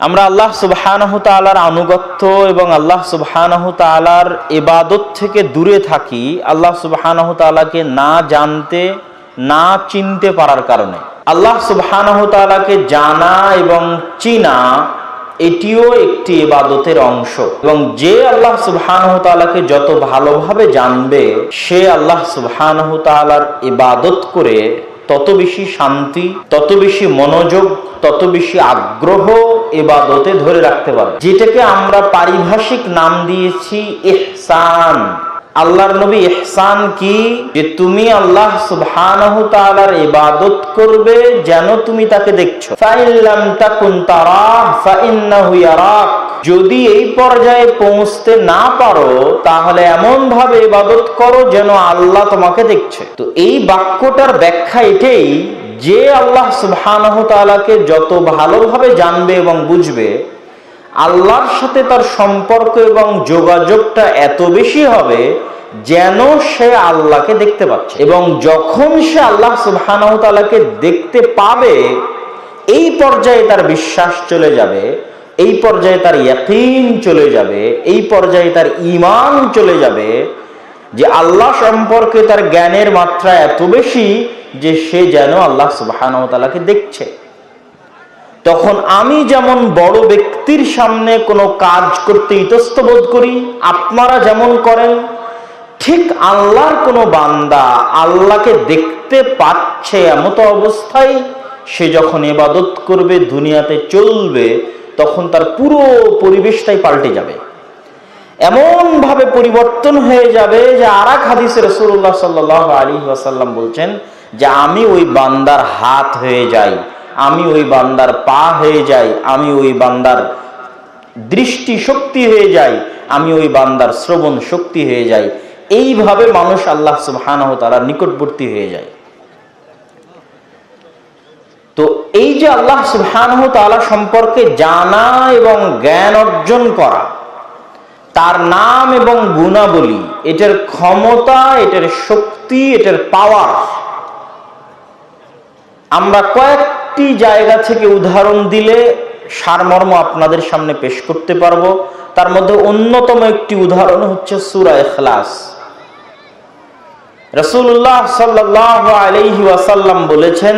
আমরা আল্লাহ সুবহানাহু তাআলার আনুগত্য এবং আল্লাহ সুবহানাহু তাআলার ইবাদত থেকে দূরে থাকি আল্লাহ সুবহানাহু তাআলাকে না জানতে না চিনতে পারার কারণে। আল্লাহ সুবহানাহু তাআলাকে জানা এবং চিনা এটিও একটি ইবাদতের অংশ, এবং যে আল্লাহ সুবহানাহু তাআলাকে যত ভালোভাবে জানবে সে আল্লাহ সুবহানাহু তাআলার ইবাদত করে তত বেশি শান্তি, তত বেশি মনোযোগ, তত বেশি আগ্রহ ইবাদতে ধরে রাখতে পারবে, যেটাকে আমরা পারিভাষিক নাম দিয়েছি ইহসান। আল্লাহর নবী ইহসান কি? যে তুমি আল্লাহ সুবহানাহু তাআলার ইবাদত করবে যেন তুমি তাকে দেখছো। ফাইল্লাম তাকুন তারাহ ফাইন্নাহু ইয়ারাক। যদি এই পর্যায়ে পৌঁছতে না পারো তাহলে এমন ভাবে ইবাদত করো যেন আল্লাহ তোমাকে দেখছে। তো এই বাক্যটার ব্যাখ্যা এটাই যে আল্লাহ সুবহানাহু তাআলাকে যত ভালোভাবে জানবে এবং বুঝবে, আল্লাহর সাথে তার সম্পর্ক এবং যোগাযোগটা এত বেশি হবে যেন সে আল্লাহকে দেখতে পাচ্ছে। এবং যখন সে আল্লাহ সুবহানাহু তাআলাকে দেখতে পাবে, এই পর্যায়ে তার বিশ্বাস চলে যাবে, এই পর্যায়ে তার ইয়াকিন চলে যাবে, এই পর্যায়ে তার ঈমান চলে যাবে যে আল্লাহ সম্পর্কে তার জ্ঞানের মাত্রা এত বেশি যে সে যেন আল্লাহ সুবহানাহু তাআলাকে দেখছে। তখন আমি যেমন বড় ব্যক্তির সামনে কোনো কাজ করতে ইতস্ত বোধ করি, আপনারা যেমন করেন, ঠিক আল্লাহর কোনো বান্দা আল্লাহকে দেখতে পাচ্ছে এমত অবস্থায় সে যখন ইবাদত করবে, দুনিয়াতে চলবে, তখন তার পুরো পরিবেশটাই পাল্টে যাবে, এমন ভাবে পরিবর্তন হয়ে যাবে যে আরেক হাদিসে রাসূলুল্লাহ সাল্লাল্লাহু আলাইহি ওয়াসাল্লাম বলছেন যে আমি ওই বান্দার হাত হয়ে যাই, আমি ওই বান্দার পা হয়ে যাই, আমি ওই বান্দার দৃষ্টি শক্তি হয়ে যাই, আমি ওই বান্দার শ্রবণ শক্তি হয়ে যাই। এইভাবে মানুষ আল্লাহ সুবহানাহু তাআলার নিকটবর্তী হয়ে যায়। তো এই যে আল্লাহ সুবহানাহু তাআলা সম্পর্কে জানা এবং জ্ঞান অর্জন করা, তার নাম এবং গুণাবলী, এটার ক্ষমতা, এটার শক্তি, এটার পাওয়ার, আমরা কয়েকটি জায়গা থেকে উদাহরণ দিলে সারমর্ম আপনাদের সামনে পেশ করতে পারবো। তার মধ্যে অন্যতম একটি উদাহরণ হচ্ছে সূরা ইখলাস। রাসূলুল্লাহ সাল্লাল্লাহু আলাইহি ওয়াসাল্লাম বলেছেন,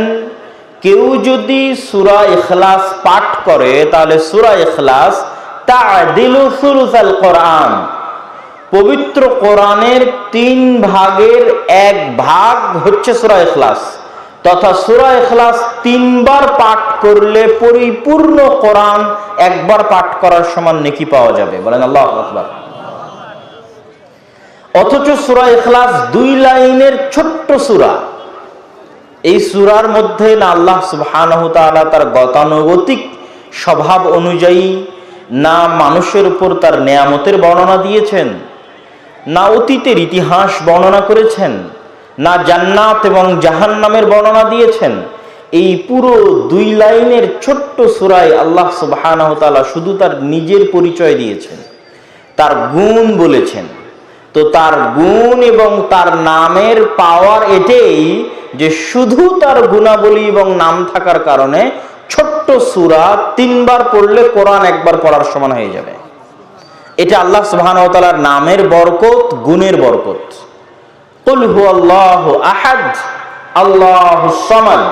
কেউ যদি সূরা ইখলাস পাঠ করে তাহলে সূরা ইখলাস তা'দিলু সুলুসাল কোরআন, পবিত্র কোরআনের 3 ভাগের 1 ভাগ হচ্ছে সূরা ইখলাস, তথা সূরা ইখলাস 3 বার পাঠ করলে পরিপূর্ণ কোরআন একবার পাঠ করার সমান নেকি পাওয়া যাবে। বলেন আল্লাহু আকবার। অথচ সূরা ইখলাস 2 লাইনের ছোট্ট সূরা। এই সূরার মধ্যে না আল্লাহ সুবহানাহু তাআলা তার গতানুগতিক স্বভাব অনুযায়ী না মানুষের উপর তার নেয়ামতের বর্ণনা দিয়েছেন, না অতীতের ইতিহাস বর্ণনা করেছেন, না জান্নাত এবং জাহান্নামের বর্ণনা দিয়েছেন। এই পুরো 2 লাইনের ছোট্ট সূরায় আল্লাহ সুবহানাহু তাআলা শুধু তার নিজের পরিচয় দিয়েছেন, তার গুণ বলেছেন। তো তার গুণ এবং তার নামের পাওয়ার এটাই যে শুধু তার গুণাবলী এবং নাম থাকার কারণে ছোট্ট সূরা 3 বার পড়লে কোরআন একবার পড়ার সমান হয়ে যাবে। এটা আল্লাহ সুবহানাহু ওয়া তাআলার নামের বরকত, গুণের বরকত। কুল হুয়াল্লাহু আহাদ আল্লাহুস সামাদ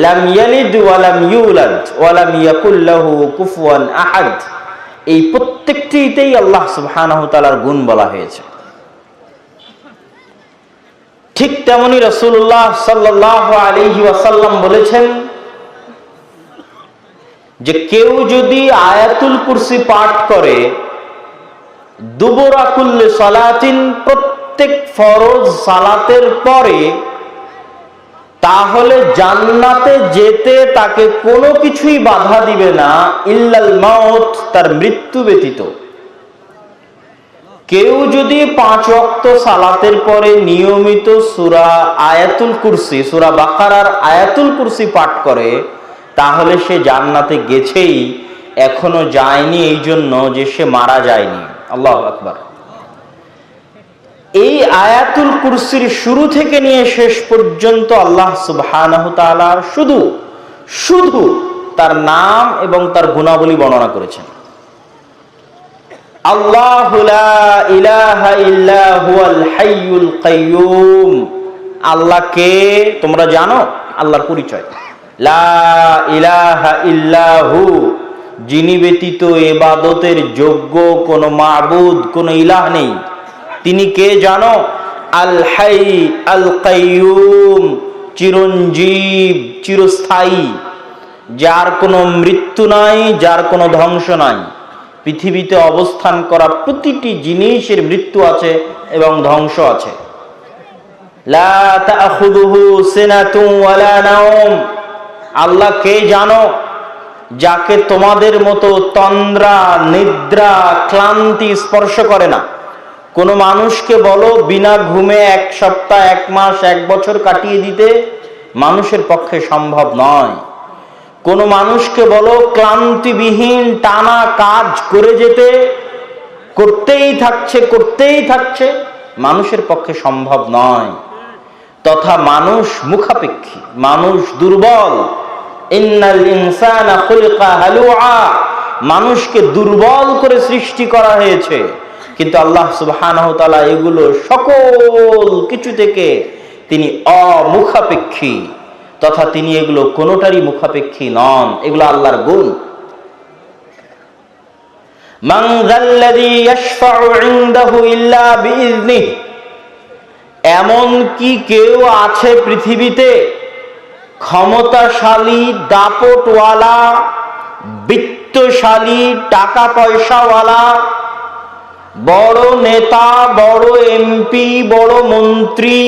লাম ইয়ালিদ ওয়া লাম ইউলাদ ওয়া লাম ইয়াকুল লাহু কুফুয়ান আহাদ। এই প্রত্যেকটিতেই আল্লাহ সুবহানাহু ওয়া তাআলার গুণ বলা হয়েছে। ঠিক তেমনি রাসূলুল্লাহ সাল্লাল্লাহু আলাইহি ওয়াসাল্লাম বলেছেন যে কেউ যদি আয়াতুল কুরসি পাঠ করে দুবুরা কুল্লি সালাতিন, প্রত্যেক ফরজ সালাতের পরে, তাহলে জান্নাতে যেতে তাকে কোনো কিছুই বাধা দিবে না ইল্লাল মাউত, তার মৃত্যু ব্যতীত। কেউ যদি 5 ওয়াক্ত সালাতের পরে নিয়মিত সূরা আয়াতুল কুরসি, সূরা বাকারার আয়াতুল কুরসি পাঠ করে তাহলে সে জান্নাতে গেছেই, এখনো যায়নি এই জন্য যে সে মারা যায়নি। আল্লাহু আকবার। এই আয়াতুল কুরসির শুরু থেকে নিয়ে শেষ পর্যন্ত আল্লাহ সুবহানাহু তাআলা শুধু তার নাম এবং তার গুণাবলী বর্ণনা করেছেন। আল্লাহু লা ইলাহা ইল্লা হুয়াল হাইয়ুল কাইয়্যুম। আল্লাহ কে তোমরা জানো? আল্লাহর পরিচয় লা ইলাহা ইল্লাহু, যিনি ব্যতীত ইবাদতের যোগ্য কোনো মাবুদ, কোনো ইলাহ নেই। তিনি কে জানো? আল হাই আল কাইয়্যুম, চিরঞ্জীব, চিরস্থায়ী, যার কোনো মৃত্যু নাই, যার কোনো ধ্বংস নাই। পৃথিবীতে অবস্থান করা প্রতিটি জিনিসের মৃত্যু আছে এবং ধ্বংস আছে। লা তাখুযুহু সিনাতুন ওয়ালা নাওম। আল্লাহ কে জানো? যাকে তোমাদের মতো তন্দ্রা, নিদ্রা, ক্লান্তি স্পর্শ করে না। কোনো মানুষকে বলো বিনা ঘুমে 1 সপ্তাহ, 1 মাস, 1 বছর কাটিয়ে দিতে, মানুষের পক্ষে সম্ভব নয়। কোনো মানুষকে বলো ক্লান্তিবিহীন টানা কাজ করে যেতে, করতেই থাকছে, মানুষের পক্ষে সম্ভব নয়। তথা মানুষ মুখাপেক্ষী, মানুষ দুর্বল। ইন্নাল ইনসানা খুলিকা হালুআ, মানুষকে দুর্বল করে সৃষ্টি করা হয়েছে। কিন্তু আল্লাহ সুবহানাহু ওয়া তাআলা এগুলো সকল কিছু থেকে তিনি অমুখাপেক্ষী, তথা তিনি এগুলো কোনোটারই মুখাপেক্ষী নন। এগুলো আল্লাহর গুণ। মান যাল্লাযী ইয়াশফাউ ইনদাহু ইল্লা বিইযনিহি, এমন কি কেউ আছে পৃথিবীতে ক্ষমতাশালী, দাপটওয়ালা, বিত্তশালী, টাকা পয়সাওয়ালা, বড় নেতা, বড় এমপি, বড় মন্ত্রী,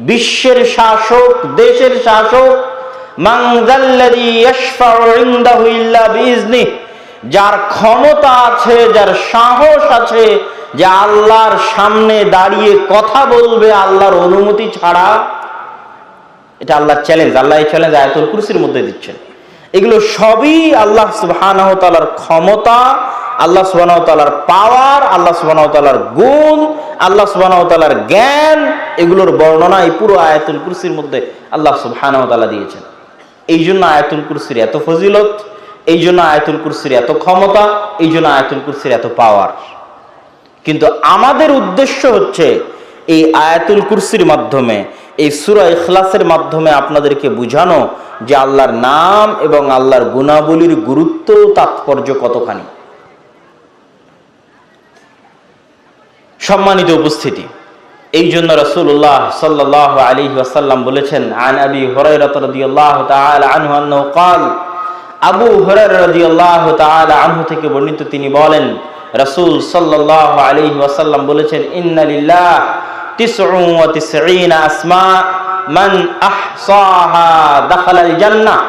বিশ্বের শাসক, দেশের শাসক, মান যাল্লাযী ইয়াশফাউ ইনদাহু ইল্লা বিইযনিহি, যার ক্ষমতা আছে, যার সাহস আছে, যে আল্লাহর সামনে দাঁড়িয়ে কথা বলবে আল্লাহর অনুমতি ছাড়া। এটা আল্লাহর চ্যালেঞ্জ। আল্লাহ এই চ্যালেঞ্জ আয়াতুল কুরসির মধ্যে দিচ্ছেন। এগুলো সবই আল্লাহ সুবহানাহু ওয়া তাআলার ক্ষমতা, আল্লাহ সুবহানাহু ওয়া তাআলার পাওয়ার, আল্লাহ সুবহানাহু ওয়া তাআলার গুণ, আল্লাহ সুবহানাহু ওয়া তাআলার জ্ঞান। এগুলোর বর্ণনা এই পুরো আয়াতুল কুরসির মধ্যে আল্লাহ সুবহানাহু ওয়া তাআলা দিয়েছেন। এই জন্য আয়াতুল কুরসির এত ফজিলত, এই জন্য আয়াতুল কুরসির এত ক্ষমতা, এই জন্য আয়াতুল কুরসির এত পাওয়ার। কিন্তু আমাদের উদ্দেশ্য হচ্ছে এই আয়াতুল কুরসির মাধ্যমে, এই সূরা ইখলাসের মাধ্যমে আপনাদেরকে বুঝানো যে আল্লাহর নাম এবং আল্লাহর গুণাবলীর গুরুত্ব, তাৎপর্য কতখানি। সম্মানিত উপস্থিতি, এই জন্য রাসূলুল্লাহ সাল্লাল্লাহু আলাইহি ওয়াসাল্লাম বলেছেন, আন আবি হুরায়রা রাদিয়াল্লাহু তাআলা আনহু আন্নাহু ক্বাল, আবু হুরায়রা রাদিয়াল্লাহু তাআলা আনহু থেকে বর্ণিত, তিনি বলেন রাসূল সাল্লাল্লাহু আলাইহি ওয়াসাল্লাম বলেছেন, ইন্না লিল্লাহ 99 আসমা মান আহসাহা দাখালাল জান্নাহ।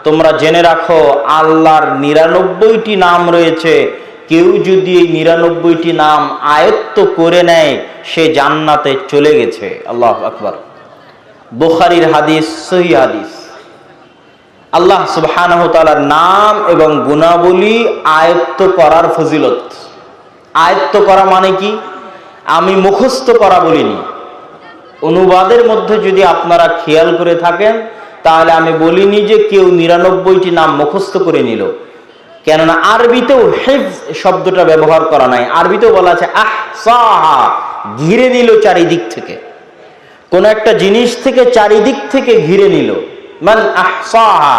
তোমরা জেনে রাখো আল্লাহর 99টি নাম রয়েছে, কেউ যদি এই 99টি নাম আয়ত্ত করে নেয় সে জান্নাতে চলে গেছে। আল্লাহু আকবার। বুখারীর হাদিস, সহিহ হাদিস। আল্লাহ সুবহানাহু ওয়া তাআলার নাম এবং গুণাবলী আয়ত্ত করার ফজিলত। আয়ত্ত করা মানে কি? আমি মুখস্থ করা বলিনি। অনুবাদের মধ্যে যদি আপনারা খেয়াল করে থাকেন তাহলে আমি বলিনি যে কেউ 99টি নাম মুখস্থ করে নিল, কেননা আরবিতেও হিফজ শব্দটা ব্যবহার করা নাই। আরবিতেও বলা আছে আহসাহা, ঘিরে নিল চারিদিক থেকে, কোন একটা জিনিস থেকে চারিদিক থেকে ঘিরে নিল। মান আহসাহা,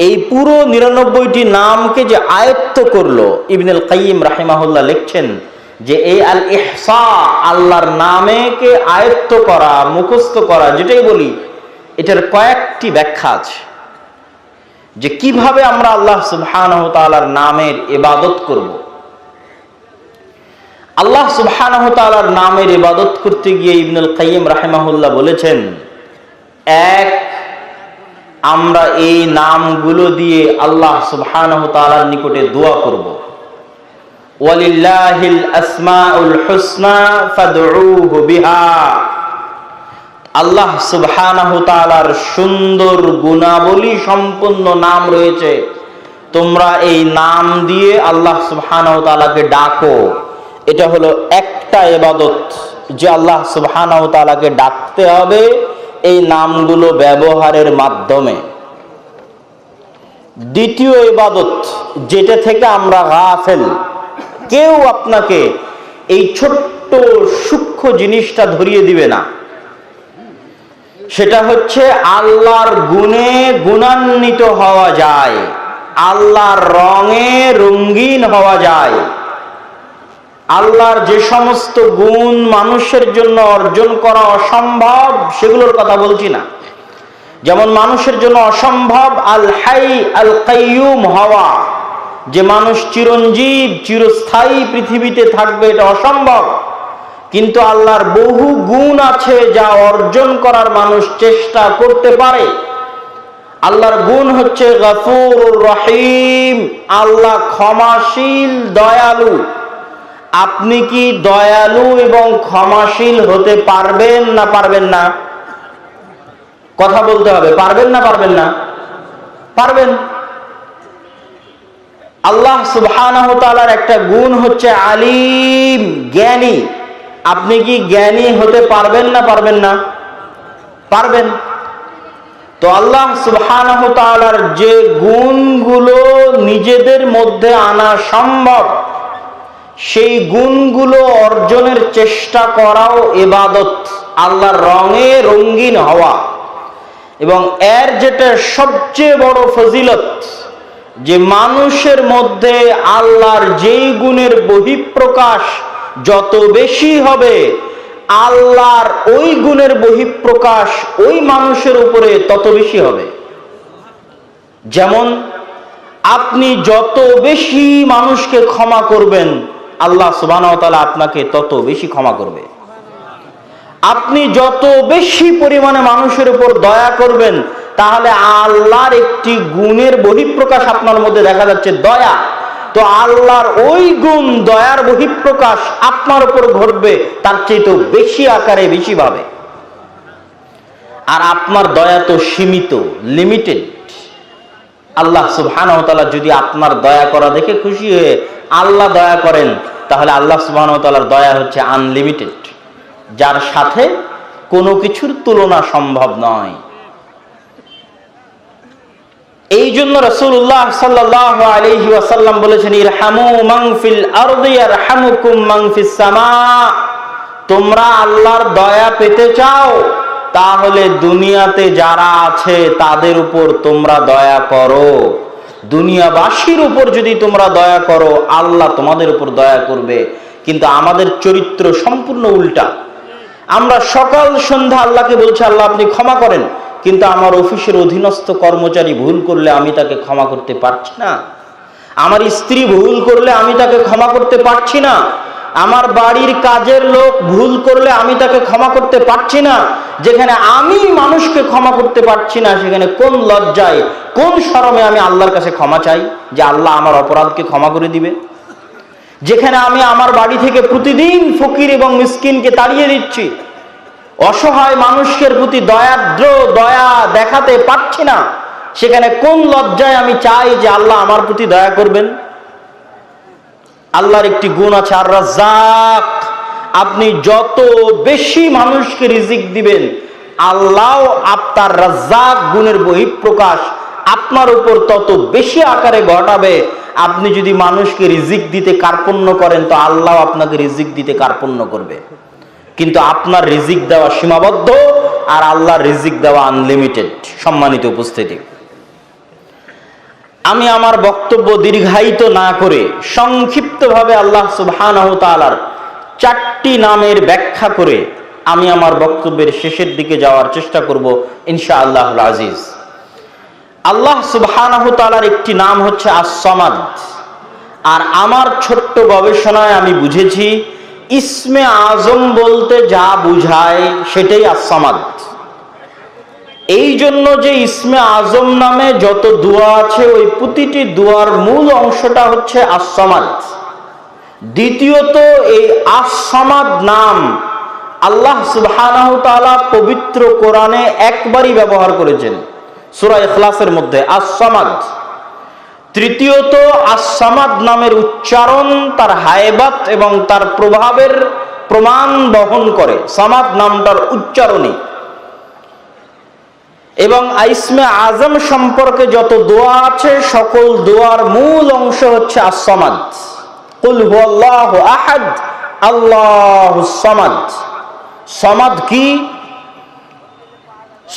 এই পুরো 99টি নামকে যে আয়ত্ত করলো, ইবনুল কাইয়িম রাহিমাহুল্লাহ লিখছেন যে এই আল ইহসা, আল্লাহর নামেকে আয়ত্ত করা, মুখস্থ করা, যেটাই বলি, এটার কয়েকটি ব্যাখ্যা আছে যে কিভাবে আমরা আল্লাহ সুবহানাহু ওয়া তাআলার নামের ইবাদত করব। আল্লাহ সুবহানাহু ওয়া তাআলার নামের ইবাদত করতে গিয়ে ইবনুল কাইয়িম রাহিমাহুল্লাহ বলেছেন, এক, আমরা এই নামগুলো দিয়ে আল্লাহ সুবহানাহু ওয়া তাআলার নিকটে দোয়া করব। ওয়ালিল্লাহিল আসমাউল হুসনা ফাদউহু বিহা, আল্লাহ সুবহানাহু ওয়া তাআলার সুন্দর গুণাবলী সম্পন্ন নাম রয়েছে, তোমরা এই নাম দিয়ে আল্লাহ সুবহানাহু ওয়া তাআলাকে ডাকো। এটা হলো একটা ইবাদত, যে আল্লাহ সুবহানাহু ওয়া তাআলাকে ডাকতে হবে এই নামগুলো ব্যবহারের মাধ্যমে। দ্বিতীয় ইবাদত যেটা থেকে আমরা গাফেল, কেউ আপনাকে এই ছোট্ট সূক্ষ্ম জিনিসটা ধরিয়ে দিবে না, সেটা হচ্ছে আল্লাহর গুণে গুণান্বিত হওয়া যায়, আল্লাহর রঙে রঙিন হওয়া যায়। আল্লাহর যে সমস্ত গুণ মানুষের জন্য অর্জন করা অসম্ভব সেগুলোর কথা বলছি না। যেমন মানুষের জন্য অসম্ভব আল হাই আল কাইয়ুম হওয়া, যে মানুষ চিরঞ্জীব চিরস্থায়ী পৃথিবীতে থাকবে, এটা অসম্ভব। কিন্তু আল্লাহর বহু গুণ আছে যা অর্জন করার মানুষ চেষ্টা করতে পারে। আল্লাহর গুণ হচ্ছে গফুরুর রহিম, আল্লাহ ক্ষমাশীল দয়ালু। আপনি কি দয়ালু এবং ক্ষমাশীল হতে পারবেন না পারবেন না? কথা বলতে হবে, পারবেন না পারবেন না? পারবেন। আল্লাহ সুবহানাহু ওয়া তাআলার একটা গুণ হচ্ছে আলিম, জ্ঞানী। আপনি কি জ্ঞানী হতে পারবেন না পারবেন না? পারবেন। তো আল্লাহ সুবহানাহু ওয়া তাআলার যে গুণগুলো নিজেদের মধ্যে আনা সম্ভব, সেই গুণগুলো অর্জনের চেষ্টা করাও ইবাদত, আল্লাহর রঙে রঙিন হওয়া। এবং এর যেটা সবচেয়ে বড় ফজিলত, যে মানুষের মধ্যে আল্লাহর যেই গুণের বহিঃপ্রকাশ যত বেশি হবে, আল্লাহর ওই গুণের বহিঃপ্রকাশ ওই মানুষের উপরে তত বেশি হবে। যেমন আপনি যত বেশি মানুষকে ক্ষমা করবেন, আল্লাহ সুবহানাহু ওয়া তাআলা আপনাকে তত বেশি ক্ষমা করবে। আপনি যত বেশি পরিমাণে মানুষের উপর দয়া করবেন, তাহলে আল্লাহর একটি গুণের বহিঃপ্রকাশ আপনার মধ্যে দেখা যাচ্ছে, দয়া। তো আল্লাহর ওই গুণ, দয়ার বহিঃপ্রকাশ আপনার উপর ঘটবে তার চেয়ে তো বেশি আকারে, বেশি ভাবে। আর আপনার দয়া তো সীমিত, লিমিটেড। আল্লাহ সুবহানাহু ওয়া তাআলা যদি আপনার দয়া করা দেখে খুশি হয়ে আল্লাহ দয়া করেন, তাহলে আল্লাহ সুবহানাহু ওয়া তাআলার দয়া হচ্ছে আনলিমিটেড, যার সাথে কোনো কিছুর তুলনা সম্ভব নয়। এই জন্য রাসূলুল্লাহ সাল্লাল্লাহু আলাইহি ওয়াসাল্লাম বলেছেন, ইরহামু মান ফিল আরদি ইয়ারহামুকুম মান ফিস সামা। তোমরা আল্লাহর দয়া পেতে চাও, তাহলে দুনিয়াতে যারা আছে তাদের উপর তোমরা দয়া করো। দুনিয়াবাসীর উপর যদি তোমরা দয়া করো, আল্লাহ তোমাদের উপর দয়া করবে। কিন্তু আমাদের চরিত্র সম্পূর্ণ উল্টা। আমরা সকাল সন্ধ্যা আল্লাহকে বলছি, আল্লাহ আপনি ক্ষমা করেন, কিন্তু আমার অফিসের অধীনস্থ কর্মচারী ভুল করলে আমি তাকে ক্ষমা করতে পারছি না। আমার স্ত্রী ভুল করলে আমি তাকে ক্ষমা করতে পারছি না। আমার বাড়ির কাজের লোক ভুল করলে আমি তাকে ক্ষমা করতে পারছি না। যেখানে আমি মানুষকে ক্ষমা করতে পারছি না, সেখানে কোন লজ্জায়, কোন শরমে আমি আল্লাহর কাছে ক্ষমা চাই যে আল্লাহ আমার অপরাধকে ক্ষমা করে দিবে? যেখানে আমি আমার বাড়ি থেকে প্রতিদিন ফকির এবং মিসকিনকে তাড়িয়ে দিচ্ছি, অসহায় মানুষের প্রতি দয়াদ্র দয়া দেখাতে পারছি না, সেখানে কোন লজ্জায় আমি চাই যে আল্লাহ আমার প্রতি দয়া করবেন? আল্লাহর একটি গুণ আছে আর রাজ্জাক। আপনি যত বেশি মানুষকে রিজিক দিবেন, আল্লাহ আপনার রাজ্জাক গুণের বহিঃপ্রকাশ আপনার উপর তত বেশি আকারে ঘটাবে। আপনি যদি মানুষকে রিজিক দিতে কার্পণ্য করেন, তো আল্লাহ আপনাকে রিজিক দিতে কার্পণ্য করবে। কিন্তু আপনার রিজিক দেওয়া সীমাবদ্ধ, আর আল্লাহর রিজিক দেওয়া আনলিমিটেড। সম্মানিত উপস্থিতি, আমি আমার বক্তব্য দীর্ঘায়িত না করে সংক্ষিপ্তভাবে আল্লাহ সুবহানাহু ওয়া তাআলার 4টি নামের ব্যাখ্যা করে আমি আমার বক্তব্যের শেষের দিকে যাওয়ার চেষ্টা করব ইনশাআল্লাহুল আজিজ। আল্লাহ সুবহানাহু ওয়া তাআলার একটি নাম হচ্ছে আস-সামাদ। আর আমার ছোট্ট গবেষণায় আমি বুঝেছি, ইসমে আজম বলতে যা বুঝায় সেটাই আস-সামাদ। এই জন্য যে ইসমে আজম নামে যত দোয়া আছে, ওই প্রতিটি দোয়ার মূল অংশটা হচ্ছে আস-সামাদ। দ্বিতীয়ত, এই আস-সামাদ নাম আল্লাহ সুবহানাহু ওয়া তাআলা পবিত্র কোরআনে একবারই ব্যবহার করেছেন, সূরা ইখলাসের মধ্যে আস-সামাদ। তৃতীয়ত, আস-সামাদ নামের উচ্চারণ তার হায়বাত এবং তার প্রভাবের প্রমাণ বহন করে। সামাদ নামটার উচ্চারণই এবং ইসমে আজম সম্পর্কে যত দোয়া আছে সকল দোয়ার মূল অংশ হচ্ছে আস-সামাদ। কুল হুয়াল্লাহু আহাদ আল্লাহুস সামাদ। সামাদ কি?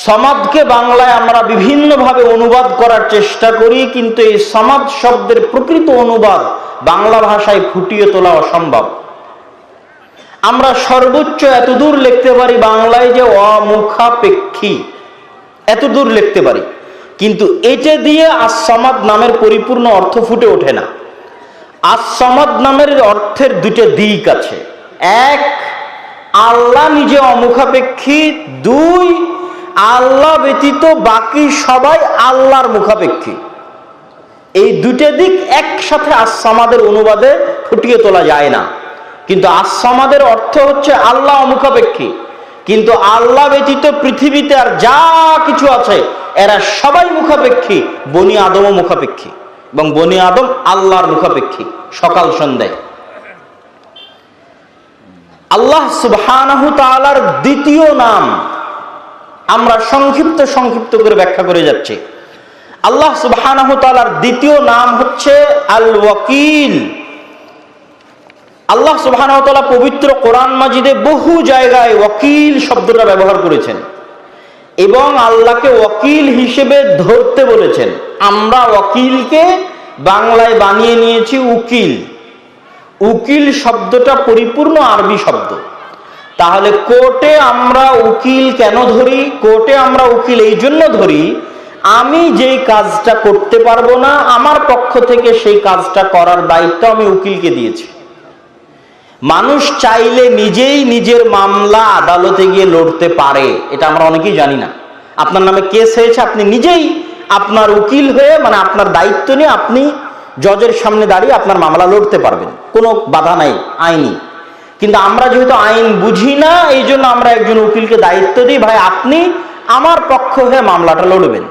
সামাদকে বাংলায় আমরা বিভিন্নভাবে অনুবাদ করার চেষ্টা করি, কিন্তু এই সামাদ শব্দের প্রকৃত অনুবাদ বাংলা ভাষায় ফুটিয়ে তোলা অসম্ভব। আমরা সর্বোচ্চ এতদূর লিখতে পারি বাংলায় যে অমুখাপেক্ষী, এতদূর লিখতে পারি, কিন্তু এটা দিয়ে আস-সামাদ নামের পরিপূর্ণ অর্থ ফুটে ওঠে না। আস-সামাদ নামের অর্থের দুটো দিক আছে। এক, আল্লাহ নিজে অমুখাপেক্ষী। দুই, আল্লাহ ব্যতীত বাকি সবাই আল্লাহর মুখাপেক্ষী। এই দুটো দিক একসাথে আস-সামাদের অনুবাদে ফুটিয়ে তোলা যায় না। কিন্তু আস-সামাদের অর্থ হচ্ছে আল্লাহ অমুখাপেক্ষী, কিন্তু আল্লাহ ব্যতীত পৃথিবীতে আর যা কিছু আছে এরা সবাই মুখাপেক্ষী। বনি আদমও মুখাপেক্ষী, এবং বনি আদম আল্লাহর মুখাপেক্ষী সকাল সন্ধ্যায়। আল্লাহ সুবহানাহু তাআলার দ্বিতীয় নাম আমরা সংক্ষিপ্ত করে ব্যাখ্যা করে যাচ্ছি। আল্লাহ সুবহানাহু তাআলার দ্বিতীয় নাম হচ্ছে আল ওয়াকিল। আল্লাহ সুবহানাহু ওয়া তাআলা পবিত্র কোরআন মাজিদে বহু জায়গায় ওয়াকিল শব্দটা ব্যবহার করেছেন এবং আল্লাহকে ওয়াকিল হিসেবে ধরতে বলেছেন। আমরা ওয়াকিলকে বাংলায় বানিয়ে নিয়েছি উকিল। উকিল শব্দটা পরিপূর্ণ আরবি শব্দ। তাহলে কোর্টে আমরা উকিল কেন ধরি? কোর্টে আমরা উকিল এই জন্য ধরি, আমি যেই কাজটা করতে পারবো না আমার পক্ষ থেকে সেই কাজটা করার দায়িত্ব আমি উকিলকে দিয়েছি। মানুষ চাইলে নিজেই নিজের মামলা আদালতে গিয়ে লড়তে পারে, এটা আমরা অনেকেই জানি না। আপনার নামে কেস হয়েছে, আপনি নিজেই আপনার উকিল হয়ে, মানে আপনার দায়িত্ব নিয়ে আপনি জজের সামনে দাঁড়িয়ে আপনার মামলা লড়তে পারবেন, কোনো বাধা নাই আইনি। কিন্তু আমরা যেহেতু আইন বুঝি না, এই জন্য আমরা একজন উকিলকে দায়িত্ব দিই, ভাই আপনি আমার পক্ষ হয়ে মামলাটা লড়বেন।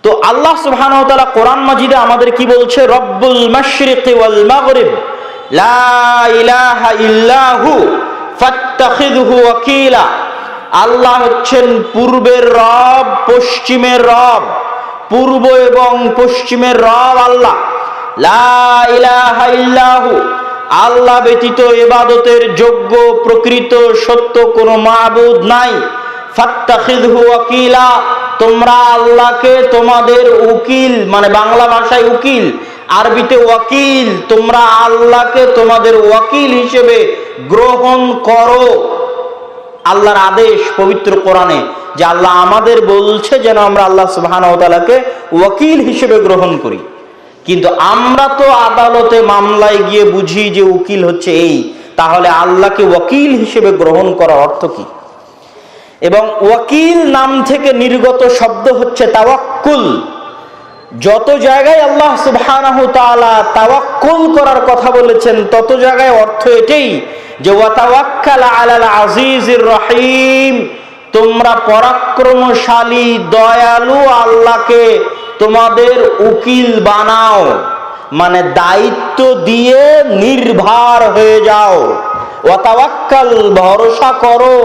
তো আল্লাহ সুবহানাহু ওয়া তাআলা কোরআন মাজিদে আমাদের কি বলছে? রব্বুল মাশরিকি ওয়াল মাগরিব লা ইলাহা ইল্লাহু ফাত্তাখিযহু ওয়াকিলা। আল্লাহ হচ্ছেন পূর্বের রব, পশ্চিমের রব। পূর্ব এবং পশ্চিমের রব আল্লাহ। লা ইলাহা ইল্লাহু, আল্লাহ ব্যতীত ইবাদতের যোগ্য প্রকৃত সত্য কোনো মাবুদ নাই। ফাত্তাখিযহু ওয়াকিলা, তোমরা আল্লাহকে তোমাদের উকিল, মানে বাংলা ভাষায় উকিল, আরবিতে ওয়াকিল, তোমরা আল্লাহকে তোমাদের ওয়াকিল হিসেবে গ্রহণ করো। আল্লাহর আদেশ পবিত্র কোরআনে যে আল্লাহ আমাদের বলছে যেন আমরা আল্লাহ সুবহানাহু ওয়া তাআলাকে ওয়াকিল হিসেবে গ্রহণ করি। কিন্তু আমরা তো আদালতে মামলায় গিয়ে বুঝি যে উকিল হচ্ছে এই, তাহলে আল্লাহকে ওয়াকিল হিসেবে গ্রহণ করার অর্থ কি? এবং ওয়াকিল নাম থেকে নির্গত শব্দ হচ্ছে তাওয়াক্কুল। যত জায়গায় আল্লাহ সুবহানাহু তাআলা তাওয়াক্কুল করার কথা বলেছেন তত জায়গায় অর্থ এটাই যে ওয়াতাওয়াক্কাল আলাল আজিজির রহিম, তোমরা পরাক্রমশালী দয়ালু আল্লাহকে তোমাদের উকিল বানাও, মানে দায়িত্ব দিয়ে নির্ভর হয়ে যাও। ওয়াতাওয়াক্কাল, ভরসা করো,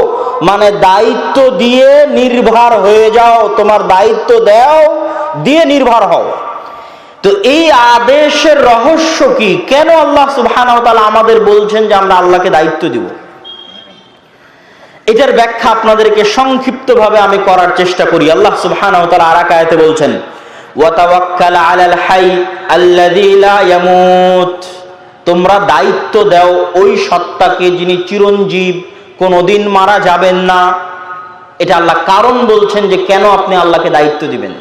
মানে দায়িত্ব দিয়ে নির্ভর হয়ে যাও, তোমার দায়িত্ব দাও, দিয়ে নির্ভর হও। তো এই আদেশের রহস্য কি? কেন আল্লাহ সুবহানাহু ওয়া তাআলা আমাদের বলছেন যে আমরা আল্লাহকে দায়িত্ব দিব? এটার ব্যাখ্যা আপনাদেরকে সংক্ষিপ্তভাবে আমি করার চেষ্টা করি। আল্লাহ সুবহানাহু ওয়া তাআলা আরেক আয়াতে বলছেন, ওয়া তাওয়াক্কাল আলাল হাই আল্লাযী লা ইয়ামুত, তোমরা দায়িত্ব দাও ওই সত্তাকে যিনি চিরঞ্জীব, কোনোদিন মারা যাবেন না। এটা আল্লাহ কারণ বলছেন যে কেন আপনি আল্লাহকে দায়িত্ব দিবেন।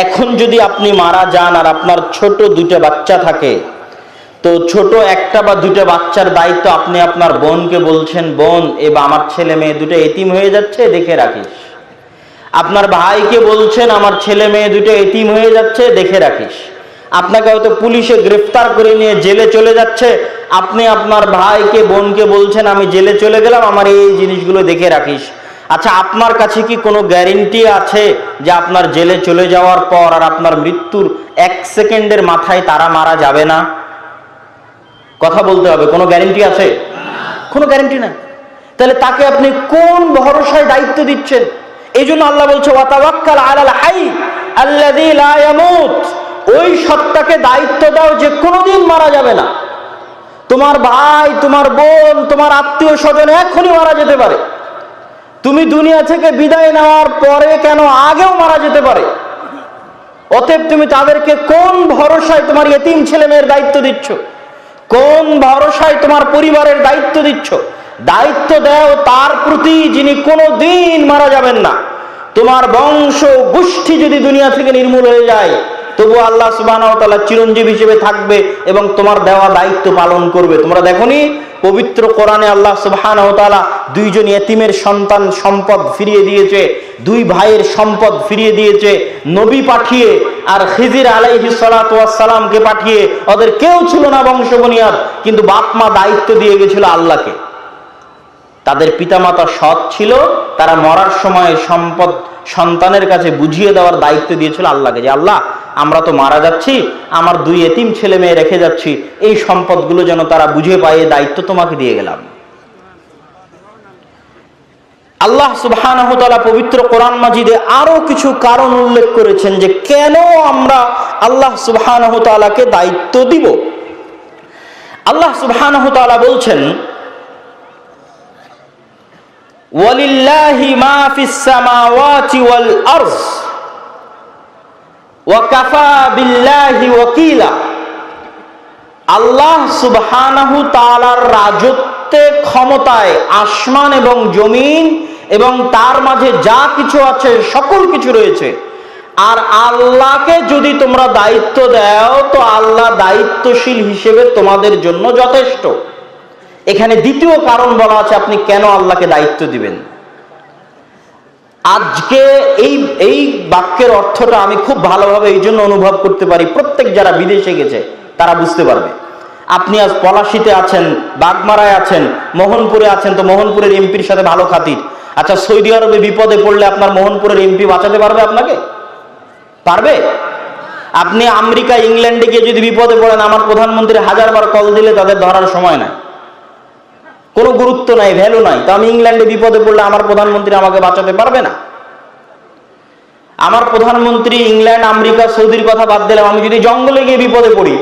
এখন যদি আপনি মারা যান আর আপনার ছোট দুটো বাচ্চা থাকে, তো ছোট একটা বা দুটো বাচ্চার দায়িত্ব আপনি আপনার বোনকে বলছেন, বোন এবার আমার ছেলে মেয়ে দুটো এতিম হয়ে যাচ্ছে, দেখে রাখিস। আপনার ভাইকে বলছেন, আমার ছেলে মেয়ে দুটো এতিম হয়ে যাচ্ছে, দেখে রাখিস। আপনাকে হয়তো পুলিশে গ্রেফতার করে নিয়ে জেলে চলে যাচ্ছে, আপনি আপনার ভাইকে বোনকে বলছেন, আমি জেলে চলে গেলাম, আমার এই জিনিসগুলো দেখে রাখিস। আচ্ছা, আপনার কাছে কি কোনো গ্যারেন্টি আছে যে আপনার জেলে চলে যাওয়ার পর আর আপনার মৃত্যুর 1 সেকেন্ডের মাথায় তারা মারা যাবে না? কথা বলতে হবে, কোনো গ্যারেন্টি আছে? কোনো গ্যারেন্টি নাই। তাহলে তাকে আপনি কোন ভরসায় দায়িত্ব দিচ্ছেন? এই জন্য আল্লাহ বলছে ওয়াতাওয়াক্কাল আলাল হাই আল্লাযী লা ইয়ামুত, ওই সত্তাকে দায়িত্ব দাও যে কোনোদিন মারা যাবে না। তোমার ভাই, তোমার বোন, তোমার আত্মীয় স্বজন এখনই মারা যেতে পারে। তুমি দুনিয়া থেকে বিদায় নেওয়ার পরে কেন, আগেও মারা যেতে পারে। অতএব তুমি তাদেরকে কোন ভরসায় তোমার ইতিম ছেলে মেয়ের দায়িত্ব দিচ্ছ? কোন ভরসায় তোমার পরিবারের দায়িত্ব দিচ্ছ? দায়িত্ব দাও তার প্রতি যিনি কোনোদিন মারা যাবেন না। তোমার বংশ গোষ্ঠী যদি দুনিয়া থেকে নির্মূল হয়ে যায়, তবু আল্লাহ সুবহানাহু ওয়া তাআলা চিরঞ্জীব হিসেবে থাকবে এবং তোমার দেওয়া দায়িত্ব পালন করবে। তোমরা দেখোনি পবিত্র কোরআনে আল্লাহ সুবহানাহু ওয়া তাআলা দুইজন ইতিমের সন্তান সম্পদ ফিরিয়ে দিয়েছে, দুই ভাইয়ের সম্পদ ফিরিয়ে দিয়েছে নবী পাঠিয়ে, আর খিজির আলাইহিস সালাতু ওয়াস সালামকে পাঠিয়ে। ওদের কেউ ছিল না বংশ বুনিয়াদ, কিন্তু বাপ মা দায়িত্ব দিয়ে গেছিল আল্লাহকে। তাদের পিতামাতা সৎ ছিল, তারা মরার সময় সম্পদ সন্তানের কাছে বুঝিয়ে দেওয়ার দায়িত্ব দিয়েছিল আল্লাহকে, যে আল্লাহ আমরা তো মারা যাচ্ছি, আমার দুই এতিম ছেলে মেয়ে রেখে যাচ্ছি, এই সম্পদগুলো যেন তারা বুঝে পায়, এই দায়িত্ব তোমাকে দিয়ে গেলাম। আল্লাহ সুবহানাহু ওয়া তাআলা পবিত্র কোরআন মাজিদে আরো কিছু কারণ উল্লেখ করেছেন যে কেন আমরা আল্লাহ সুবহানাহু ওয়া তাআলাকে দায়িত্ব দিব। আল্লাহ সুবহানাহু ওয়া তাআলা বলছেন, ওয়ালিল্লাহি মা ফিস সামাওয়াতি ওয়াল আরজ ওয়া কাফা বিল্লাহি ওয়াকিলা। আল্লাহ সুবহানাহু তাআলার রাজত্বে, ক্ষমতায় আসমান এবং জমিন এবং তার মাঝে যা কিছু আছে সকল কিছু রয়েছে। আর আল্লাহকে যদি তোমরা দায়িত্ব দাও, তো আল্লাহ দায়িত্বশীল হিসেবে তোমাদের জন্য যথেষ্ট। এখানে দ্বিতীয় কারণ বলা আছে আপনি কেন আল্লাহকে দায়িত্ব দিবেন। আজকে এই বাক্যের অর্থটা আমি খুব ভালোভাবে এই জন্য অনুভব করতে পারি, প্রত্যেক যারা বিদেশে গেছে তারা বুঝতে পারবে। আপনি আজ পলাশীতে আছেন, বাগমারায় আছেন, মোহনপুরে আছেন, তো মোহনপুরের এমপির সাথে ভালো খাতির। আচ্ছা, সৌদি আরবে বিপদে পড়লে আপনার মোহনপুরের এমপি বাঁচাতে পারবে আপনাকে? পারবে? আপনি আমেরিকা, ইংল্যান্ডে গিয়ে যদি বিপদে পড়েন, আমার প্রধানমন্ত্রী 1000 বার কল দিলে তাদের ধরার সময় নাই, কোনো গুরুত্ব নাই, ভ্যালু নাই। তো আমি ইংল্যান্ডে বিপদে পড়লে আমার প্রধানমন্ত্রী আমাকে বাঁচাতে পারবে না। আমার প্রধানমন্ত্রী ইংল্যান্ড, আমেরিকা, সৌদির কথা বাদ দিলাম, আমি যদি জঙ্গলে গিয়ে বিপদে পড়ি,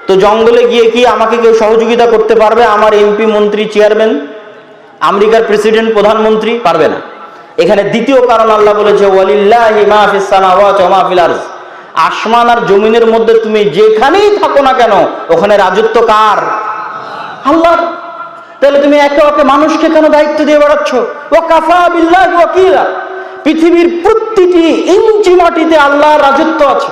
তো জঙ্গলে গিয়ে কি আমাকে কেউ সহযোগিতা করতে পারবে? আমার এমপি, মন্ত্রী, চেয়ারম্যান, আমেরিকার প্রেসিডেন্ট, প্রধানমন্ত্রী পারবে না। এখানে দ্বিতীয় কারণ আল্লাহ বলেছে ওয়ালিল্লাহি মা ফিস সামাওয়াতি ওয়া মা ফিল আরজ। আসমান আর জমিনের মধ্যে তুমি যেখানেই থাকো না কেন, ওখানে রাজত্ব কার? আল্লাহর। তাহলে তুমি একে একে মানুষকে কেন দায়িত্ব দিয়ে বেড়াচ্ছ? ওয়া কাফা বিল্লাহি ওয়াকিলা। পৃথিবীর প্রতিটি ইঞ্চি মাটিতে আল্লাহর রাজত্ব আছে,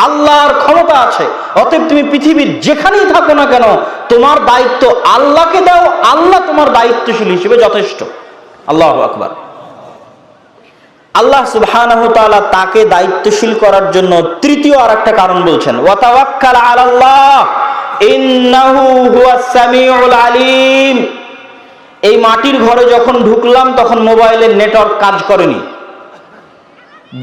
আল্লাহর ক্ষমতা আছে। অতএব তুমি পৃথিবীর যেখানেই থাকো না কেন, তোমার দায়িত্ব আল্লাহকে দাও, আল্লাহ তোমার দায়িত্বশীল হিসেবে যথেষ্ট। আল্লাহু আকবার। আল্লাহ সুবহানাহু ওয়া তাআলা তাকে দায়িত্বশীল করার জন্য তৃতীয় আরেকটা কারণ বলছেন, ওয়া তাওয়াক্কাল আলাল্লাহ ইন্নাহু হুয়াস সামিউল আলিম। এই মাটির ঘরে যখন ঢুকলাম তখন মোবাইলের নেটওয়ার্ক কাজ করেনি।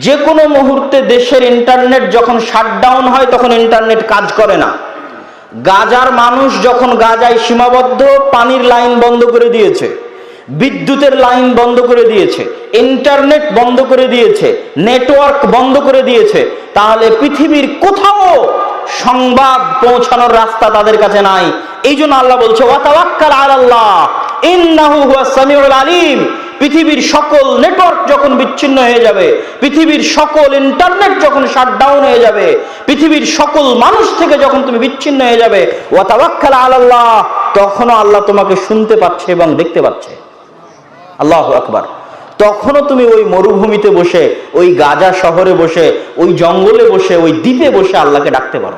যে কোনো মুহূর্তে দেশের ইন্টারনেট যখন শাটডাউন হয় তখন ইন্টারনেট কাজ করে না। গাজার মানুষ যখন গাজায় সীমাবদ্ধ, পানির লাইন বন্ধ করে দিয়েছে, বিদ্যুতের লাইন বন্ধ করে দিয়েছে, ইন্টারনেট বন্ধ করে দিয়েছে, নেটওয়ার্ক বন্ধ করে দিয়েছে, তাহলে পৃথিবীর কোথাও সংবাদ পৌঁছানোর রাস্তা তাদের কাছে নাই। এই জন্য আল্লাহ বলছে ওয়া তাওয়াক্কাল আলাল্লাহ ইন্নাহু হুয়াস সামিউল আলিম। পৃথিবীর সকল নেটওয়ার্ক যখন বিচ্ছিন্ন হয়ে যাবে, পৃথিবীর সকল ইন্টারনেট যখন শাটডাউন হয়ে যাবে, পৃথিবীর সকল মানুষ থেকে যখন তুমি বিচ্ছিন্ন হয়ে যাবে, ওয়া তাওয়াক্কাল আলাল্লাহ, তখনও আল্লাহ তোমাকে শুনতে পাচ্ছে এবং দেখতে পাচ্ছে। আল্লাহু আকবার। তখনও তুমি ওই মরুভূমিতে বসে, ওই গাজা শহরে বসে, ওই জঙ্গলে বসে, ওই দ্বীপে বসে আল্লাহকে ডাকতে পারো,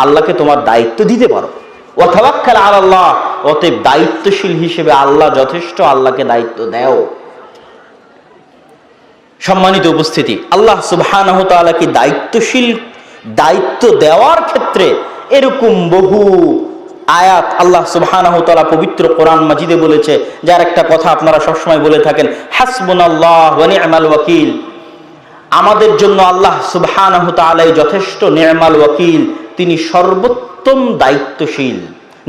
আল্লাহকে তোমার দায়িত্ব দিতে পারো। ওয়া তাওয়াক্কাল আলাল্লাহ। অতএব দায়িত্বশীল হিসেবে আল্লাহ যথেষ্ট, আল্লাহকে দায়িত্ব দাও। সম্মানিত উপস্থিতি, আল্লাহ সুবহানাহু ওয়া তাআলা কি দায়িত্ব দেওয়ার ক্ষেত্রে এরকম বহু আয়াত আল্লাহ সুবহানাহু ওয়া তাআলা পবিত্র কোরআন মাজিদে বলেছে, যার একটা কথা আপনারা সবসময় বলে থাকেন, হাসবুনাল্লাহ ওয়া নি'মাল ওয়াকিল। আমাদের জন্য আল্লাহ সুবহানাহু ওয়া তাআলাই যথেষ্ট, নি'মাল ওয়াকিল, তিনি সর্বোত্তম দায়িত্বশীল।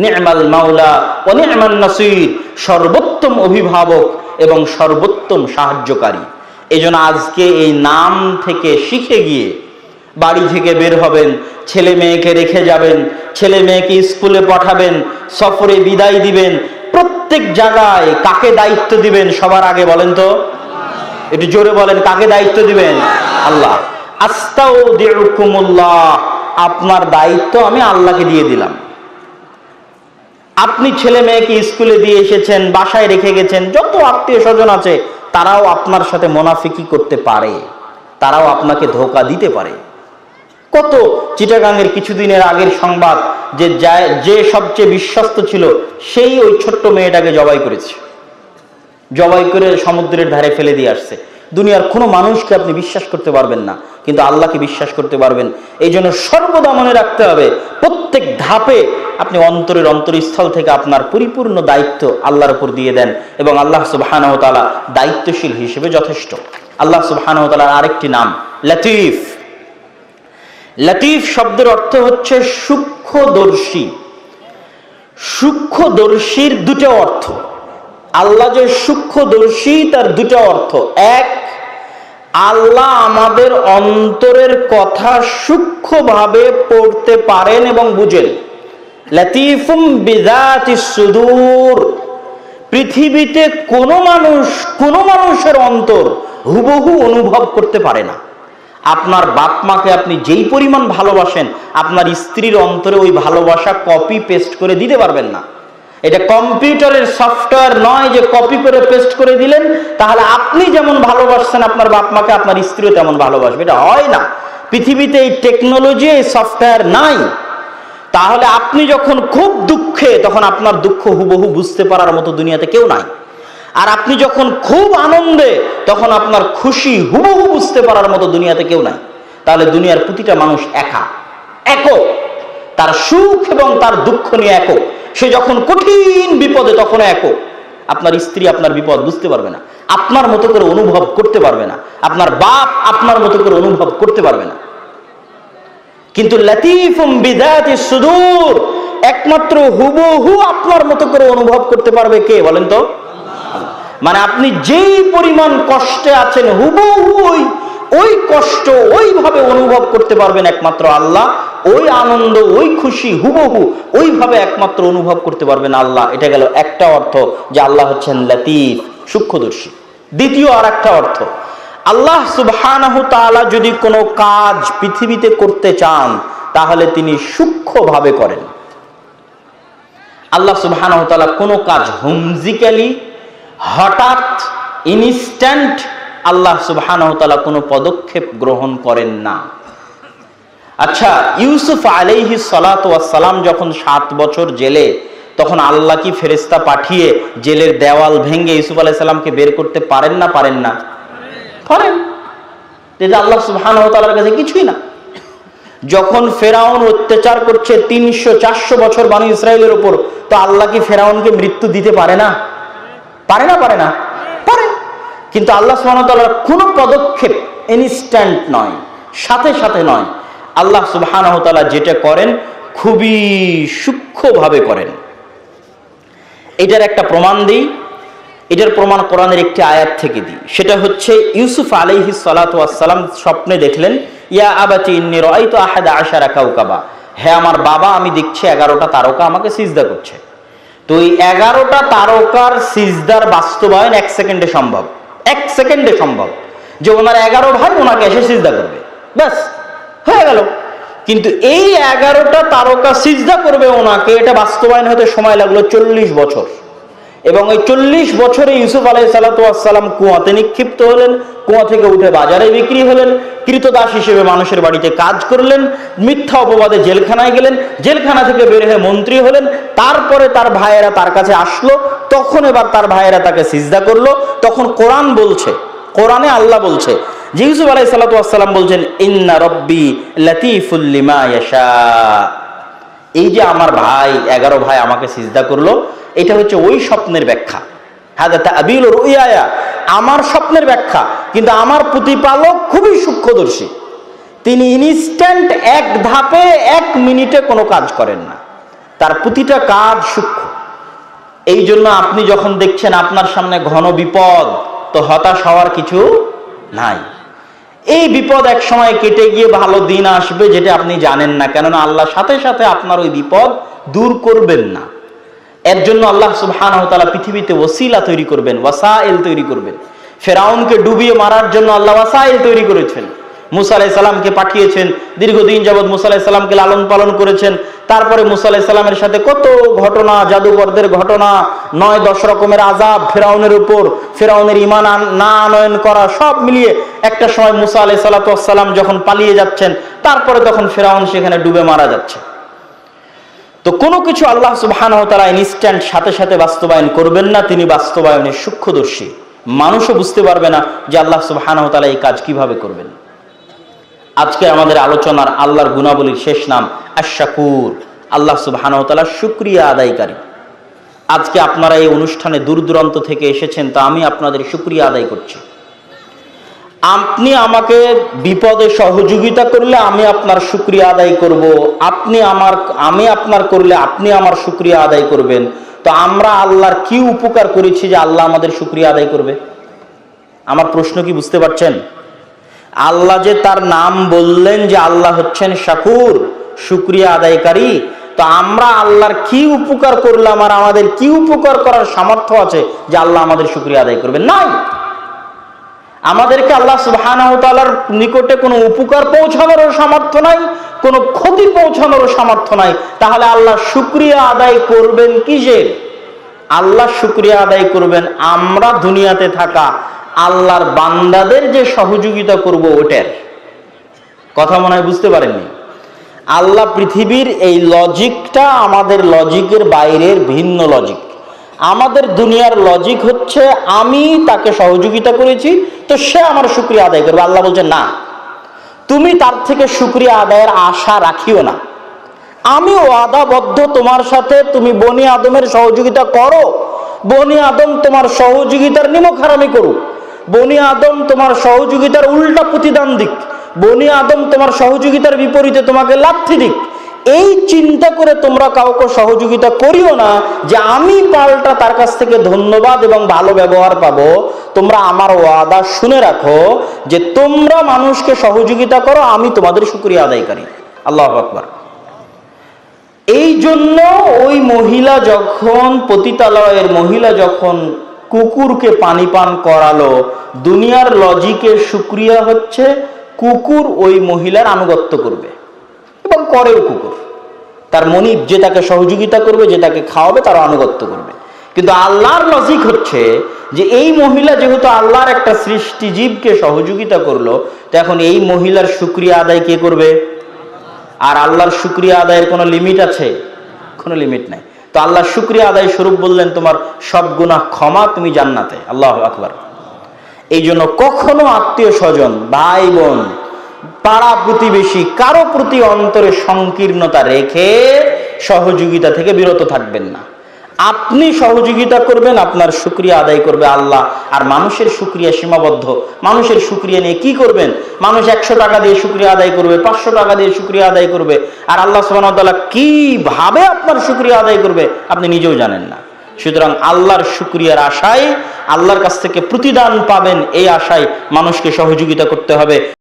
নি'মাল মাওলা ওয়া নি'মান নাসির, সর্বোত্তম অভিভাবক এবং সর্বোত্তম সাহায্যকারী। এজন্য আজকে এই নাম থেকে শিখে গিয়ে বাড়ি থেকে বের হবেন, ছেলে মেয়েকে রেখে যাবেন, ছেলে মেয়েকে স্কুলে পাঠাবেন, সফরে বিদায় দিবেন, প্রত্যেক জায়গায় কাকে দায়িত্ব দিবেন সবার আগে বলেন তো? একটু জোরে বলেন, কাকে দায়িত্ব দিবেন? আল্লাহ। আস্তাউদিউকুমুল্লাহ, আপনার দায়িত্ব আমি আল্লাহকে দিয়ে দিলাম। আপনি ছেলে মেয়েকে স্কুলে দিয়ে এসেছেন, বাসায় রেখে গেছেন, যত আত্মীয় স্বজন আছে তারাও আপনার সাথে মুনাফিকি করতে পারে, তারাও আপনাকে ধোঁকা দিতে পারে। কত চিটাগাংয়ের কিছুদিনের আগের সংবাদ, যে সবচেয়ে বিশ্বস্ত ছিল সেই ওই ছোট্ট মেয়েটাকে জবাই করেছে, জবাই করে সমুদ্রের ধারে ফেলে দিয়ে আসছে। দুনিয়ার কোনো মানুষকে আপনি বিশ্বাস করতে পারবেন না, কিন্তু আল্লাহকে বিশ্বাস করতে পারবেন। এই জন্য সর্বদা মনে রাখতে হবে, প্রত্যেক ধাপে আপনি অন্তরের অন্তরস্থল থেকে আপনার পরিপূর্ণ দায়িত্ব আল্লাহর উপর দিয়ে দেন, এবং আল্লাহ সুবহানাহু ওয়া তাআলা দায়িত্বশীল হিসেবে যথেষ্ট। আল্লাহ সুবহানাহু ওয়া তাআলার আরেকটি নাম লতীফ। লতীফ শব্দের অর্থ হচ্ছে সূক্ষ্মদর্শী। সূক্ষ্মদর্শীর দুটো অর্থ। আল্লাহ যে সূক্ষ্মদর্শী তার দুটো অর্থ। এক, আল্লাহ আমাদের অন্তরের কথা সূক্ষ্মভাবে পড়তে পারেন এবং বুঝেন। লতীফুম বিযাতিস সুদূর, পৃথিবীতে কোনো মানুষের অন্তর হুবহু অনুভব করতে পারে না। আপনার বাপ মাকে আপনি যেই পরিমাণ ভালোবাসেন, আপনার স্ত্রীর অন্তরে ওই ভালোবাসা কপি পেস্ট করে দিতে পারবেন না। এটা কম্পিউটারের সফটওয়্যার নয় যে কপি করে পেস্ট করে দিলেন, তাহলে আপনি যেমন ভালোবাসছেন আপনার বাপ মাকে, আপনার স্ত্রীও তেমন ভালোবাসবে। এটা হয় না। পৃথিবীতে এই টেকনোলজি, এই সফটওয়্যার নাই। তাহলে আপনি যখন খুব দুঃখে, তখন আপনার দুঃখ হুবহু বুঝতে পারার মতো দুনিয়াতে কেউ নাই। আর আপনি যখন খুব আনন্দে, তখন আপনার খুশি হুবহু বুঝতে পারার মতো দুনিয়াতে কেউ নাই। তাহলে দুনিয়ার প্রতিটা মানুষ একক, তার সুখ এবং তার দুঃখ নিয়ে একক। সে যখন কঠিন বিপদে তখন একক। আপনার স্ত্রী আপনার বিপদ বুঝতে পারবে না, আপনার মতো করে অনুভব করতে পারবে না, আপনার বাপ আপনার মতো করে অনুভব করতে পারবে না। কিন্তু লতীফুম বিযাতিস সুদূর, একমাত্র হুবহু আপনার মতো করে অনুভব করতে পারবে কে বলেন তো? মানে আপনি যেই পরিমাণ কষ্টে আছেন, হুবহু ওই কষ্ট ওইভাবে অনুভব করতে পারবেন একমাত্র আল্লাহ। ওই আনন্দ, ওই খুশি হুবহু ওইভাবে একমাত্র অনুভব করতে পারবেন আল্লাহ। এটা গেল একটা অর্থ, যে আল্লাহ হচ্ছেন লতীফ, সূক্ষ্মদর্শী। দ্বিতীয় আর একটা অর্থ, আল্লাহ সুবহানাহু তাআলা যদি কোনো কাজ পৃথিবীতে করতে চান, তাহলে তিনি সূক্ষ্মভাবে করেন। আল্লাহ সুবহানাহু তাআলা কোনো কাজ হুমজিক্যালি, হঠাৎ, ইনস্ট্যান্ট আল্লাহ সুবহানাহু তাআলা কোনো পদক্ষেপ গ্রহণ করেন না। আচ্ছা, ইউসুফ আলাইহিস সালাতু ওয়াস সালাম যখন 7 বছর জেলে, তখন আল্লাহ কি ফেরেশতা পাঠিয়ে জেলের দেওয়াল ভেঙে ইউসুফ আলাইহিস সালামকে বের করতে পারেন না? পারেন না? পারেন। যেটা আল্লাহ সুবহানাহু ওয়া তাআলার কাছে কিছুই না। যখন ফেরাউন অত্যাচার করছে 300-400 বছর বনি ইসরাইলের উপর, তো আল্লাহ কি ফেরাউনকে মৃত্যু দিতে পারে না? পারে না? পারে না? পারে। কিন্তু আল্লাহ সুবহানাহু ওয়া তাআলার কোনো পদক্ষেপ ইনস্ট্যান্ট নয়, সাথে সাথে নয়। আল্লাহ সুবহানাহু ওয়া তাআলা যেটা করেন খুবই সূক্ষ্মভাবে করেন। এটার একটা প্রমাণ দিই। এটার প্রমাণ কোরআনের একটি আয়াত থেকে দিই। সেটা হচ্ছে, ইউসুফ আলাইহিস সালাতু ওয়াস সালাম স্বপ্নে দেখলেন, ইয়া আবাতি ইন্নী রাআইতু আহাদা আশারা কাওকাবা, হে আমার বাবা, আমি দেখছি 11টা তারকা আমাকে সিজদা করছে। তো এই 11টা তারকার সিজদার বাস্তবায়ন 1 সেকেন্ডে সম্ভব। 1 সেকেন্ডে সম্ভব যে ওনার 11 ভাই ওনাকে এসে সিজদা করবে, ব্যাস হয়ে গেল। কিন্তু এই 11টা তারকা সিজদা করবে ওনাকে, এটা বাস্তবায়ন হতে সময় লাগলো 40 বছর। এবং ওই 40 বছরে ইউসুফ আলাইহিস সালাতু ওয়াস সালাম কুয়াতে নিক্ষিপ্ত হলেন, কুয়া থেকে উঠে বাজারে বিক্রি হলেন, কৃতদাস হিসেবে মানুষের বাড়িতে কাজ করলেন, মিথ্যা অপবাদে জেলখানায় গেলেন, জেলখানা থেকে বের হয়ে মন্ত্রী হলেন। তারপরে তার ভাইয়েরা তার কাছে আসলো, তখন এবার তার ভাইয়েরা তাকে সিজদা করলো। তখন কোরআন বলছে, কোরআনে আল্লাহ বলছে যে ইউসুফ আলাইহিস সালাতু ওয়াস সালাম বলছেন, ইন্না রাব্বি লাতীফুল লিমা ইয়াশা। এই যে আমার ভাই 11 ভাই আমাকে সিজদা করলো, এটা হচ্ছে ওই স্বপ্নের ব্যাখ্যা। হাদা তা'বিলু রুইয়া, আমার স্বপ্নের ব্যাখ্যা। কিন্তু আমার প্রতিপালক খুবই সূক্ষ্মদর্শী, তিনি ইনস্ট্যান্ট, এক ধাপে 1 মিনিটে কোনো কাজ করেন না, তার প্রতিটা কাজ সূক্ষ্ম। এই জন্য আপনি যখন দেখছেন আপনার সামনে ঘন বিপদ, তো হতাশ হওয়ার কিছু নাই। এই বিপদ এক সময় কেটে গিয়ে ভালো দিন আসবে, যেটা আপনি জানেন না, কেননা আল্লাহ সাথে সাথে আপনার ওই বিপদ দূর করবেন না। এর জন্য আল্লাহ সুবহানাহু ওয়া তাআলা পৃথিবীতে ওসিলা তৈরি করবেন, ওয়াসাইল তৈরি করবেন। ফেরাউনকে ডুবিয়ে মারার জন্য আল্লাহ ওয়াসাইল তৈরি করেছেন। মুসা আলাইহিস সালামকে পাঠিয়েছেন, দীর্ঘদিন যাবৎ মুসা আলাইহিস সালামকে লালন পালন করেছেন। তারপরে মুসা আলাইহিস সালামের সাথে কত ঘটনা, জাদুকরদের ঘটনা, 9-10 রকমের আযাব ফেরাউনের উপর, ফেরাউনের ঈমান না আনয়ন করা, সব মিলিয়ে একটা সময় মুসা আলাইহিস সালাম যখন পালিয়ে যাচ্ছেন, তারপরে তখন ফেরাউন সেখানে ডুবে মারা যাচ্ছে। তো কোনো কিছু আল্লাহ সুবহানাহু ওয়া তাআলা ইনস্ট্যান্ট সাথে সাথে বাস্তবায়ন করবেন না, তিনি বাস্তবায়নের সূক্ষ্মদর্শী। মানুষও বুঝতে পারবে না যে আল্লাহ সুবহানাহু ওয়া তাআলা এই কাজ কিভাবে করবেন। আজকে আমাদের আলোচনার আল্লাহর গুণাবলীর শেষ নাম আশ-শাকুর, আল্লাহ সুবহানাহু ওয়া তাআলা শুকরিয়া আদায়কারী। আজকে আপনারা এই অনুষ্ঠানে দূর দূরান্ত থেকে এসেছেন, তা আমি আপনাদের শুকরিয়া আদায় করছি। আপনি আমাকে বিপদে সহযোগিতা করলে আমি আপনার শুকরিয়া আদায় করব, আমি আপনার করলে আপনি আমার শুকরিয়া আদায় করবেন। তো আমরা আল্লাহর কি উপকার করেছি যে আল্লাহ আমাদের শুকরিয়া আদায় করবে? আমার প্রশ্ন কি বুঝতে পারছেন? আল্লাহ যে তার নাম বললেন যে আল্লাহ হচ্ছেন শাকুর, শুকরিয়া আদায়কারী, তো আমরা আল্লাহর কি উপকার করলাম আর আমাদের কি উপকার করার সামর্থ্য আছে যে আল্লাহ আমাদের শুকরিয়া আদায় করবে? নাই। আমাদেরকে আল্লাহ সুবহানাহু ওয়া তাআলার নিকটে কোনো উপকার পৌঁছানোরও সামর্থ্য নাই, কোনো ক্ষতি পৌঁছানোরও সামর্থ্য নাই। তাহলে আল্লাহ শুকরিয়া আদায় করবেন কিসের? আল্লাহ শুকরিয়া আদায় করবেন আমরা দুনিয়াতে থাকা আল্লাহর বান্দাদের যে সহযোগিতা করব ওটার কথা মনে হয় বুঝতে পারেননি। আল্লাহ পৃথিবীর এই লজিকটা আমাদের লজিকের বাইরের ভিন্ন লজিক। আমাদের দুনিয়ার লজিক হচ্ছে আমি তাকে সহযোগিতা করেছি তো সে আমার শুকরিয়া আদায় করবে। আল্লাহ বলছেন না, তুমি তার থেকে শুকরিয়া আদায়ের আশা রাখিও না। আমি ওয়াদাবদ্ধ তোমার সাথে, তুমি বনি আদমের সহযোগিতা করো, বনি আদম তোমার সহযোগিতার নিমকহারামি করুক, বনি আদম তোমার সহযোগিতার উল্টা প্রতিদান দিক, বনি আদম তোমার সহযোগিতার বিপরীতে তোমাকে লাথি দিক, এই চিন্তা করে তোমরা কাউকে সহযোগিতা করিও না যে আমি পাল্টা তার কাছ থেকে ধন্যবাদ এবং ভালো ব্যবহার পাবো। তোমরা আমার ওয়াদা শুনে রাখো যে তোমরা মানুষকে সহযোগিতা করো, আমি তোমাদের শুকরিয়া আদায়কারী। আল্লাহু আকবার। এই জন্য ওই মহিলা যখন, পতিতালয়ের মহিলা যখন কুকুরকে পানি পান করালো, দুনিয়ার লজিকে শুকরিয়া হচ্ছে কুকুর ওই মহিলার আনুগত্য করবে এবং করেও। কুকুর তার মনিব যে তাকে সহযোগিতা করবে, যে তাকে খাওয়াবে, তার আনুগত্য করবে। কিন্তু আল্লাহর লজিক হচ্ছে যে এই মহিলা যেহেতু আল্লাহর একটা সৃষ্টি জীবকে সহযোগিতা করলো, তো এখন এই মহিলার শুকরিয়া আদায় কে করবে? আর আল্লাহর শুকরিয়া আদায়ের কোনো লিমিট আছে? কোনো লিমিট নাই। তো আল্লাহ শুকরিয়া আদায় স্বরূপ বললেন তোমার সব গুনাহ ক্ষমা, তুমি জান্নাতে। আল্লাহু আকবার। এই জন্য কখনো আত্মীয় স্বজন, ভাই বোন, পাড়া প্রতিবেশী কারো প্রতি অন্তরে সংকীর্ণতা রেখে সহযোগিতা থেকে বিরত থাকবেন না। আপনি সহযোগিতা করবেন, আপনার শুকরিয়া আদায় করবে আল্লাহ। আর মানুষের শুকরিয়া সীমাবদ্ধ। মানুষের শুকরিয়া নিয়ে কি করবেন? মানুষ 100 টাকা দিয়ে শুকরিয়া আদায় করবে, 500 টাকা দিয়ে শুকরিয়া আদায় করবে, আর আল্লাহ সুবহানাহু ওয়া তাআলা কিভাবে আপনার শুকরিয়া আদায় করবে আপনি নিজেও জানেন না। সুতরাং আল্লাহর শুকরিয়ার আশায়, আল্লাহর কাছ থেকে প্রতিদান পাবেন এই আশায় মানুষকে সহযোগিতা করতে হবে।